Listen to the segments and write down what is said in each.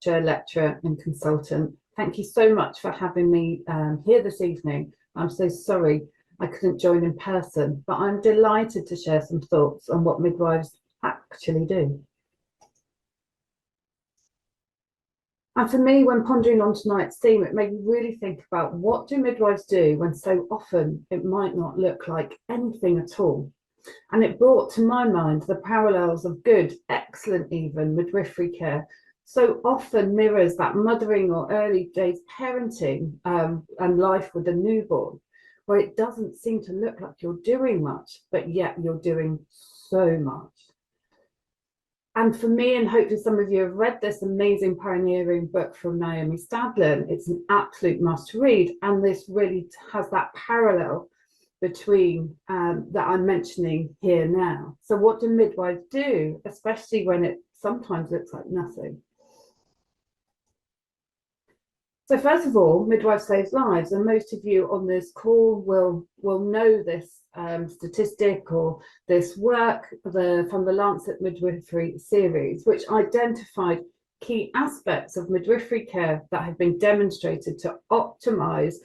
Senior Lecturer and Consultant. Thank you so much for having me here this evening. I'm so sorry I couldn't join in person, but I'm delighted to share some thoughts on what midwives actually do. And for me, when pondering on tonight's theme, it made me really think about what do midwives do when so often it might not look like anything at all. And it brought to my mind the parallels of good, excellent even, midwifery care so often mirrors that mothering or early days parenting and life with a newborn, where it doesn't seem to look like you're doing much, but yet you're doing so much. And for me, and hopefully some of you have read this amazing pioneering book from Naomi Stadlen, it's an absolute must read. And this really has that parallel between that I'm mentioning here now. So what do midwives do, especially when it sometimes looks like nothing? So first of all, midwife saves lives, and most of you on this call will know this statistic or this work from the Lancet Midwifery series, which identified key aspects of midwifery care that have been demonstrated to optimize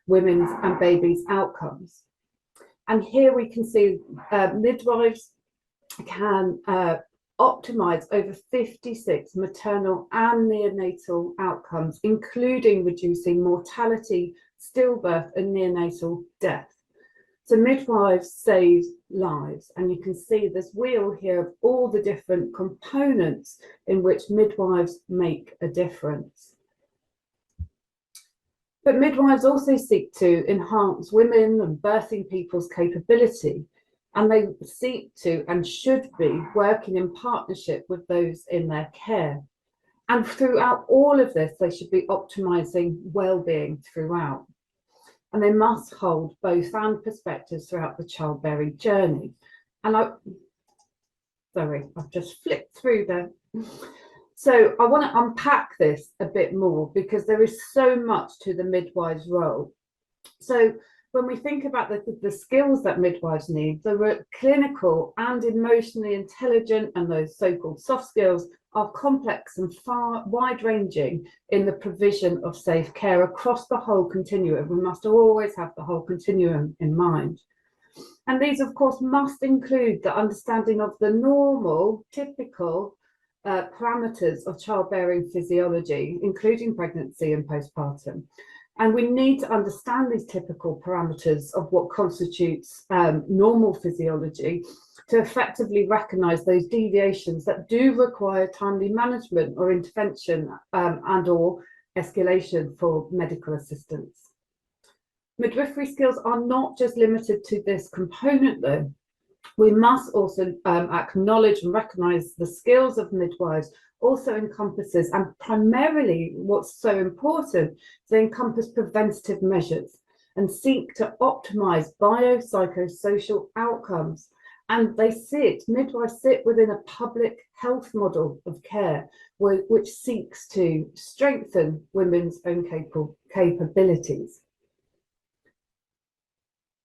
women's and babies' outcomes. And here we can see midwives can optimize over 56 maternal and neonatal outcomes, including reducing mortality, stillbirth, and neonatal death. So midwives save lives, and you can see this wheel here of all the different components in which midwives make a difference. But midwives also seek to enhance women and birthing people's capability, and they seek to and should be working in partnership with those in their care. And throughout all of this, they should be optimizing well-being throughout. And they must hold both and perspectives throughout the childbearing journey. And I've just flipped through there. So I want to unpack this a bit more because there is so much to the midwife's role. So when we think about the skills that midwives need, the clinical and emotionally intelligent and those so-called soft skills are complex and far wide-ranging in the provision of safe care across the whole continuum. We must always have the whole continuum in mind. And these, of course, must include the understanding of the normal, typical parameters of childbearing physiology, including pregnancy and postpartum. And we need to understand these typical parameters of what constitutes normal physiology to effectively recognise those deviations that do require timely management or intervention and or escalation for medical assistance. Midwifery skills are not just limited to this component though. We must also acknowledge and recognise the skills of midwives also encompasses, and primarily what's so important, they encompass preventative measures and seek to optimise biopsychosocial outcomes. And midwives sit within a public health model of care which seeks to strengthen women's own capabilities.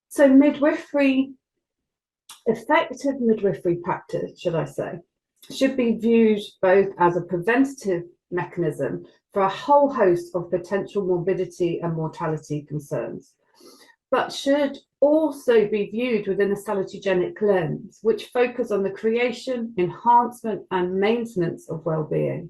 So effective midwifery practice, should I say, should be viewed both as a preventative mechanism for a whole host of potential morbidity and mortality concerns, but should also be viewed within a salutogenic lens, which focus on the creation, enhancement, and maintenance of well-being.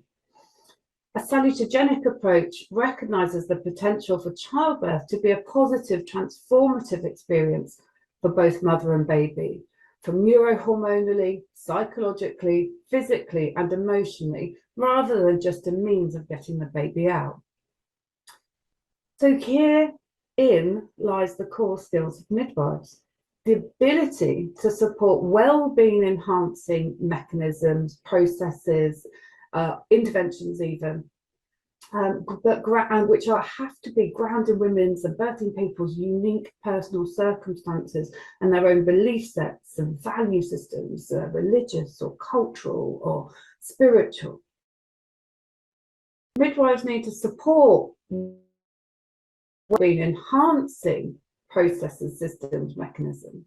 A salutogenic approach recognises the potential for childbirth to be a positive, transformative experience for both mother and baby, from neurohormonally, psychologically, physically, and emotionally, rather than just a means of getting the baby out. So herein lies the core skills of midwives: the ability to support well-being enhancing mechanisms, processes, interventions even, which have to be grounded in women's and birthing people's unique personal circumstances and their own belief sets and value systems, religious or cultural or spiritual. Midwives need to support well-being enhancing processes, systems, mechanisms,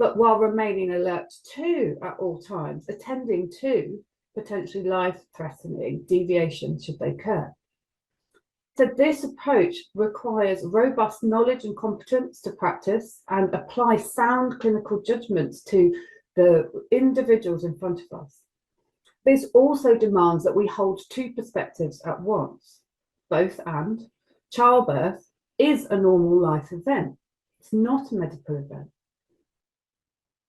but while remaining alert to at all times, attending to potentially life-threatening deviations should they occur. So this approach requires robust knowledge and competence to practice and apply sound clinical judgments to the individuals in front of us. This also demands that we hold two perspectives at once, both and. Childbirth is a normal life event. It's not a medical event.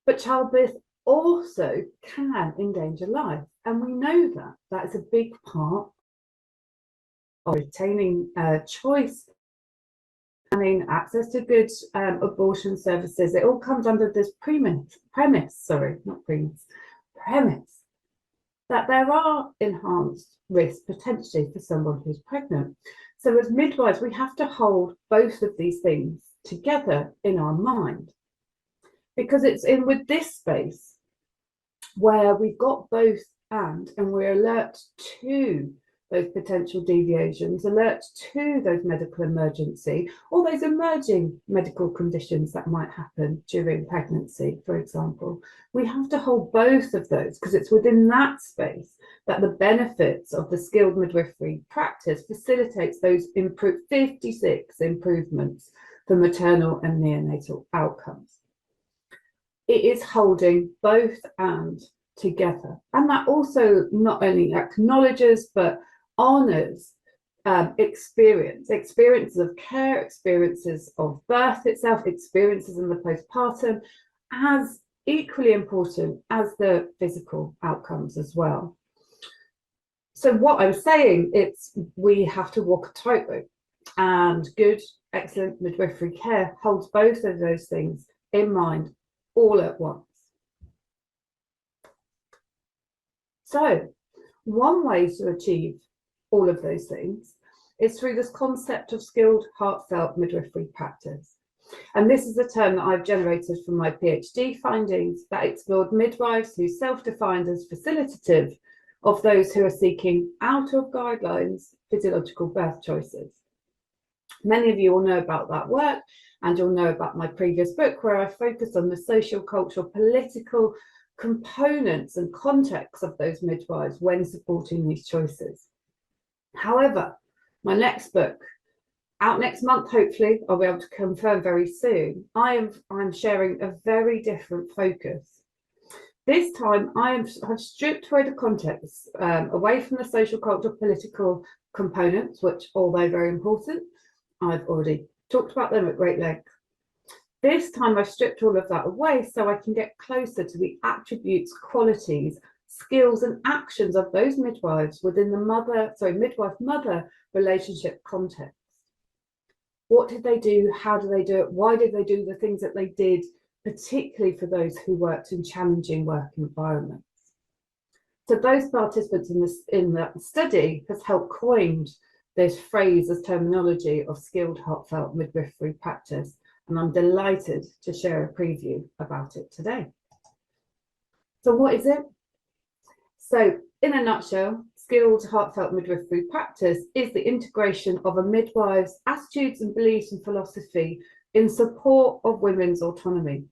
But childbirth also can endanger life, and we know that. That is a big part of retaining choice, having access to good abortion services. It all comes under this premise that there are enhanced risks potentially for someone who's pregnant. So as midwives, we have to hold both of these things together in our mind, because it's in with this space where we've got both and we're alert to those potential deviations, alert to those medical emergency or those emerging medical conditions that might happen during pregnancy, for example. We have to hold both of those because it's within that space that the benefits of the skilled midwifery practice facilitates those 56 improvements for maternal and neonatal outcomes. It is holding both and together, and that also not only acknowledges but honours experiences of care, experiences of birth itself, experiences in the postpartum as equally important as the physical outcomes as well. So what I'm saying, it's we have to walk a tightrope, and good, excellent midwifery care holds both of those things in mind all at once. So one way to achieve all of those things is through this concept of skilled, heartfelt midwifery practice. And this is a term that I've generated from my PhD findings that explored midwives who self-defined as facilitative of those who are seeking out of guidelines physiological birth choices. Many of you will know about that work, and you'll know about my previous book where I focused on the social, cultural, political components and context of those midwives when supporting these choices. However, my next book, out next month, hopefully, I'll be able to confirm very soon, I'm sharing a very different focus. This time, I've stripped away the context, away from the social, cultural, political components, which, although very important, I've already talked about them at great length. This time, I've stripped all of that away so I can get closer to the attributes, qualities, skills, and actions of those midwives within the midwife-mother relationship context. What did they do? How did they do it? Why did they do the things that they did, particularly for those who worked in challenging work environments? So those participants in that study has helped coined this phrase as terminology of skilled, heartfelt midwifery practice, and I'm delighted to share a preview about it today. So what is it? So in a nutshell, skilled, heartfelt midwifery practice is the integration of a midwife's attitudes and beliefs and philosophy in support of women's autonomy,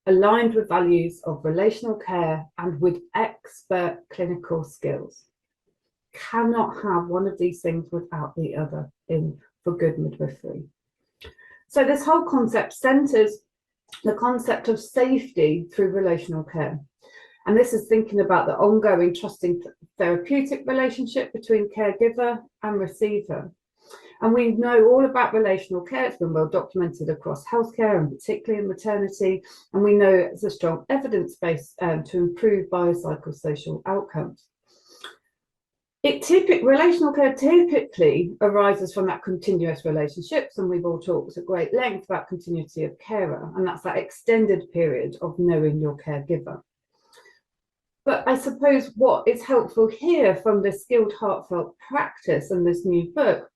aligned with values of relational care and with expert clinical skills. Cannot have one of these things without the other for good midwifery. So this whole concept centres the concept of safety through relational care. And this is thinking about the ongoing trusting therapeutic relationship between caregiver and receiver. And we know all about relational care. It's been well documented across healthcare and particularly in maternity. And we know it's a strong evidence base to improve biopsychosocial outcomes. Relational care typically arises from that continuous relationships, and we've all talked at great length about continuity of carer, and that's that extended period of knowing your caregiver. But I suppose what is helpful here from the skilled heartfelt practice and this new book,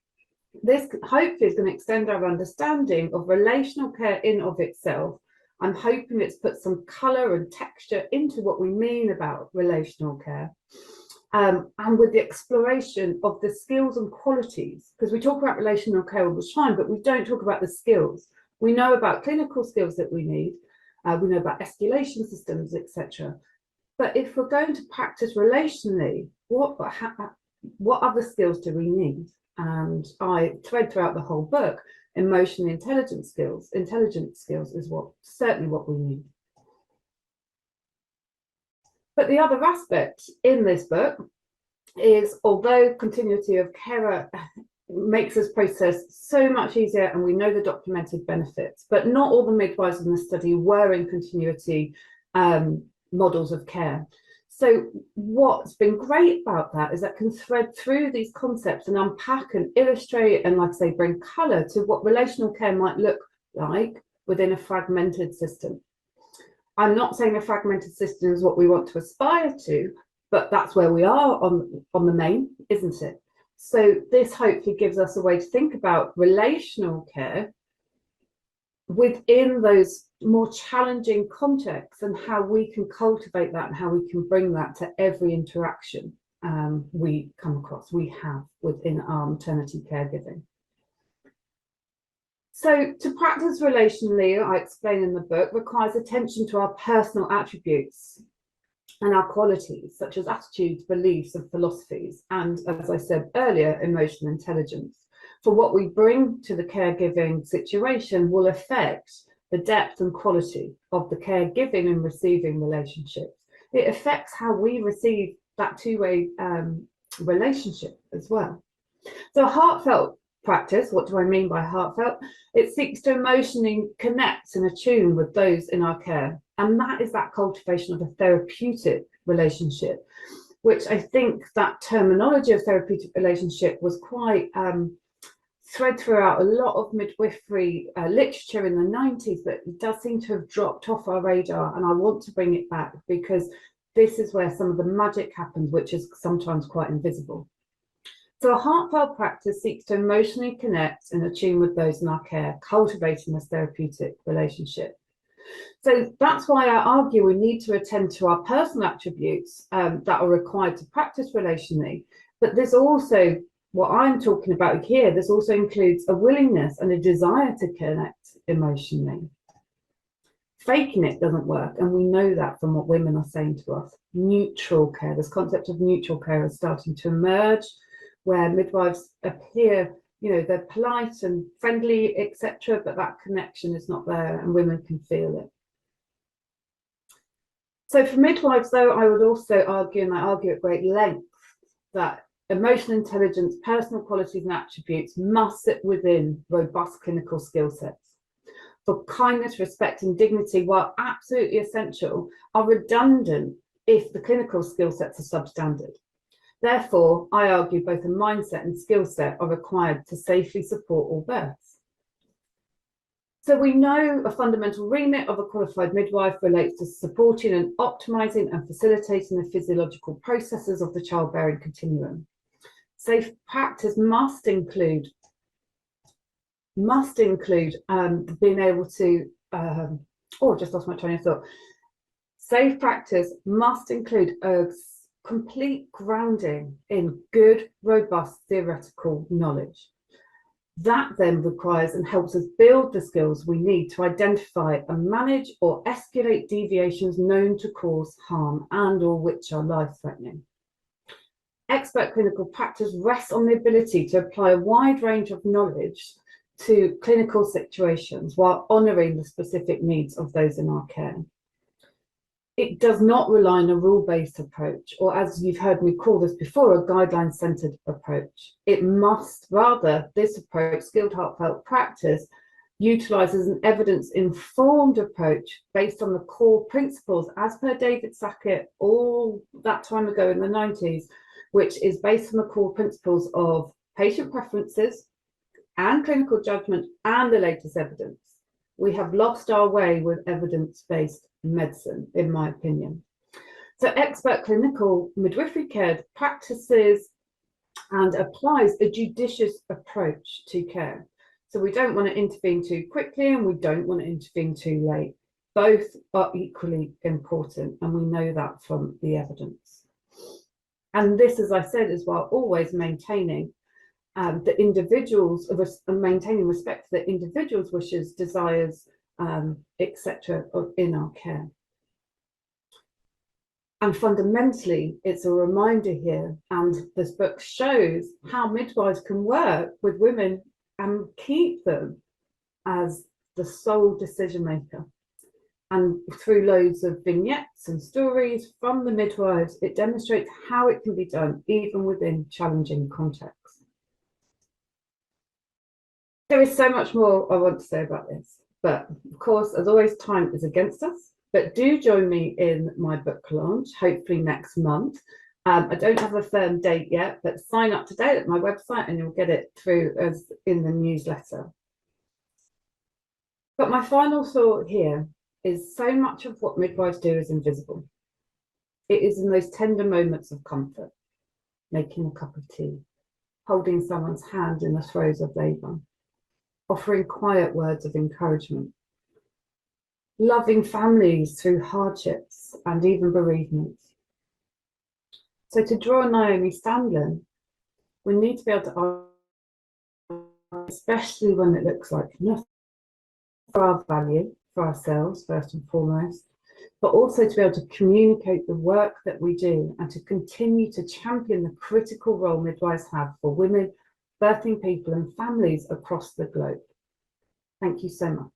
this hopefully is going to extend our understanding of relational care in of itself. I'm hoping it's put some colour and texture into what we mean about relational care. And with the exploration of the skills and qualities, because we talk about relational care all the time, but we don't talk about the skills. We know about clinical skills that we need, we know about escalation systems, etc. But if we're going to practice relationally, what other skills do we need? And I thread throughout the whole book, emotionally intelligent skills. Intelligent skills is certainly what we need. But the other aspect in this book is, although continuity of care makes this process so much easier and we know the documented benefits, but not all the midwives in the study were in continuity models of care. So what's been great about that is that can thread through these concepts and unpack and illustrate and, like I say, bring colour to what relational care might look like within a fragmented system. I'm not saying a fragmented system is what we want to aspire to, but that's where we are on the main, isn't it? So this hopefully gives us a way to think about relational care within those more challenging contexts and how we can cultivate that and how we can bring that to every interaction we have within our maternity caregiving. So to practice relationally, I explain in the book, requires attention to our personal attributes and our qualities, such as attitudes, beliefs, and philosophies, and, as I said earlier, emotional intelligence. For what we bring to the caregiving situation will affect the depth and quality of the caregiving and receiving relationships. It affects how we receive that two-way relationship as well. So a heartfelt practice, what do I mean by heartfelt? It seeks to emotionally connect and attune with those in our care. And that is that cultivation of a therapeutic relationship, which I think that terminology of therapeutic relationship was quite thread throughout a lot of midwifery literature in the 90s, but it does seem to have dropped off our radar. And I want to bring it back because this is where some of the magic happens, which is sometimes quite invisible. So a heartfelt practice seeks to emotionally connect and attune with those in our care, cultivating this therapeutic relationship. So that's why I argue we need to attend to our personal attributes that are required to practice relationally. But there's also, what I'm talking about here, this also includes a willingness and a desire to connect emotionally. Faking it doesn't work, and we know that from what women are saying to us. Neutral care, this concept of neutral care is starting to emerge, where midwives appear, you know, they're polite and friendly, etc., but that connection is not there and women can feel it. So for midwives, though, I would also argue, and I argue at great length, that emotional intelligence, personal qualities and attributes must sit within robust clinical skill sets. For kindness, respect and dignity, while absolutely essential, are redundant if the clinical skill sets are substandard. Therefore, I argue both a mindset and skill set are required to safely support all births. So we know a fundamental remit of a qualified midwife relates to supporting and optimizing and facilitating the physiological processes of the childbearing continuum. Safe practice must include being able to, just lost my train of thought. Safe practice must include a complete grounding in good, robust theoretical knowledge. That then requires and helps us build the skills we need to identify and manage or escalate deviations known to cause harm and or which are life-threatening. Expert clinical practice rests on the ability to apply a wide range of knowledge to clinical situations while honouring the specific needs of those in our care. It does not rely on a rule-based approach, or as you've heard me call this before, a guideline-centred approach. It must rather, this approach, skilled heartfelt practice, utilises an evidence-informed approach based on the core principles as per David Sackett all that time ago in the 90s, which is based on the core principles of patient preferences and clinical judgment and the latest evidence. We have lost our way with evidence-based medicine, in my opinion. So expert clinical midwifery care practices and applies a judicious approach to care. So we don't want to intervene too quickly and we don't want to intervene too late. Both are equally important, and we know that from the evidence. And this, as I said, is while always maintaining the individuals, maintaining respect for the individual's wishes, desires, etc. in our care. And fundamentally, it's a reminder here, and this book shows how midwives can work with women and keep them as the sole decision maker. And through loads of vignettes and stories from the midwives, it demonstrates how it can be done, even within challenging contexts. There is so much more I want to say about this, but of course, as always, time is against us. But do join me in my book launch, hopefully next month. I don't have a firm date yet, but sign up today at my website and you'll get it through as in the newsletter. But my final thought here is so much of what midwives do is invisible. It is in those tender moments of comfort, making a cup of tea, holding someone's hand in the throes of labour, offering quiet words of encouragement, loving families through hardships and even bereavements. So to draw Naomi Stanlin, we need to be able to, especially when it looks like nothing, for our value, for ourselves first and foremost, but also to be able to communicate the work that we do and to continue to champion the critical role midwives have for women, birthing people and families across the globe. Thank you so much.